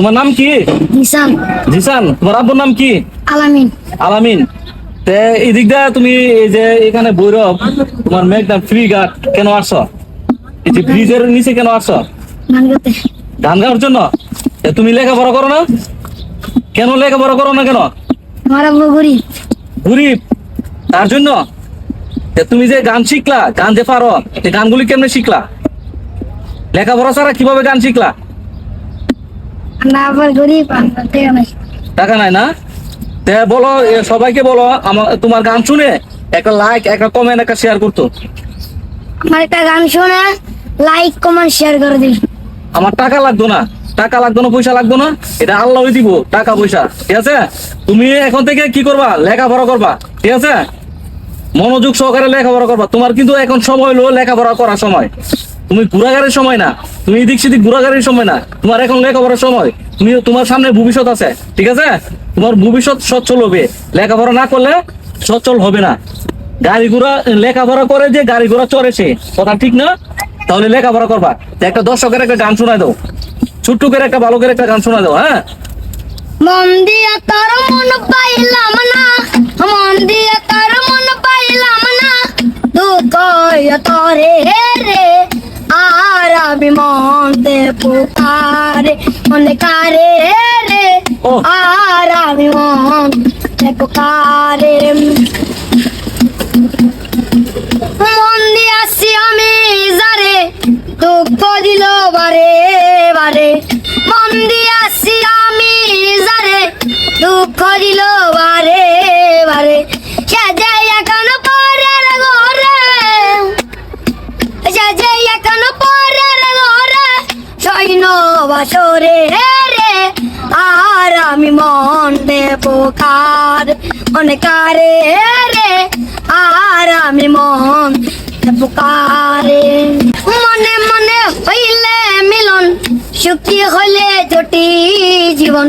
তোমার নাম কি? জিসান। জিসান। তোমার আব্বুর নাম কি? আলামিন। আলামিন। তে এদিক দিয়ে তুমি এই যে এখানে ভৈরব তোমার মেঘনাথ ফ্রি ঘাট কেন আসছো? এই যে ব্রিজের নিচে কেন আসছো? নাঙ্গতে। ধান খাওয়ার জন্য? তুমি লেখাপড়া করো না? কেন লেখাপড়া করো না কেন? আমার আব্বু গরিব। গরিব তার জন্য? তুমি যে গান শিখলা, গান যে পারো, এই গানগুলি কেমনে শিখলা? লেখাপড়া ছাড়া কিভাবে গান শিখলা? না আবার গরিব, আমার টাকা নাই। টাকা নাই না? তে বলো সবাইকে বলো আমার তোমার গান শুনে একটা লাইক, একটা কমেন্ট, একটা শেয়ার করতো। আমার একটা গান শোনা, লাইক কমেন্ট শেয়ার করে দিন। আমার টাকা লাগতো না, টাকা লাগতো না, পয়সা লাগতো না, এটা আল্লাহই দিব টাকা পয়সা, ঠিক আছে? তুমি এখন থেকে কি করবা? লেখাপড়া করবা, ঠিক আছে? মনোযোগ সহকারে লেখাপড়া করবা। তোমার কিন্তু এখন সময় হলো লেখাপড়া করার সময়। তুমি ঘোরাঘাড়ির সময় না, তুমি এদিক সেদিক ঘোরাঘাড়ির সময় না, তোমার এখন লেখাপড়ার সময়। তুমি তোমার সামনে ভবিষ্যৎ আছে, ঠিক আছে? তোমার ভবিষ্যৎ সচ্ছল হবে। লেখাপড়া না করলে সচ্ছল হবে না। গাড়ি ঘোড়া লেখাপড়া করে যে গাড়ি ঘোড়া চড়ে সে কথা ঠিক না? তাহলে লেখাপড়া করবা। তো একটা দর্শকের একটা গান শোনায় দাও, ছোট্ট করে একটা ভালো করে একটা গান শোনায় দাও। হ্যাঁ, মন দিয়া তোর মন পাইলাম না, মন দিয়া তোর মন পাইলাম না, দুঃখ তোরে রে, আর আমি মন দে পুকারে, মনে কারে রে, ও। আর আমি মন দে পুকারে। মন দিয়াছি আমি যারে, দুঃখ দিল বারে বারে, মন দিয়াছি আমি যারে, দুঃখ দিল বারে বারে, সে যে এখন পরের ঘরে, সে যে এখন পরের ঘরে, সৈন্য বাসরে রে, আর আমি মন দেব কার, অনেকারে রে, আর আমি মন দেব কারে। মনে মনে হইলে মিলন, সুখী হইলে জটি জীবন,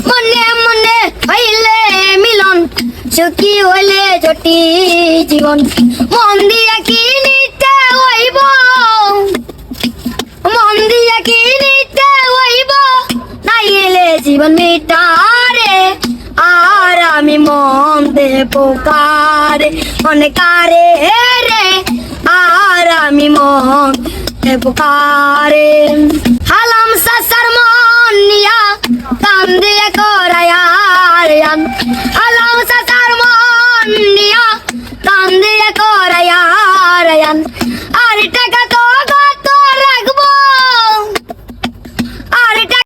মনে মনে হইলে মিলন, সুখী হইলে জটি জীবন, মন দিয়া কি নিতে হইব, মন দিয়া কি নিতে হইব, নাইলে জীবন মিটারে, আর আমি মন দেব কারে, অনেকারে রে, আর আমি মন দেব কারে। হালাম সাসার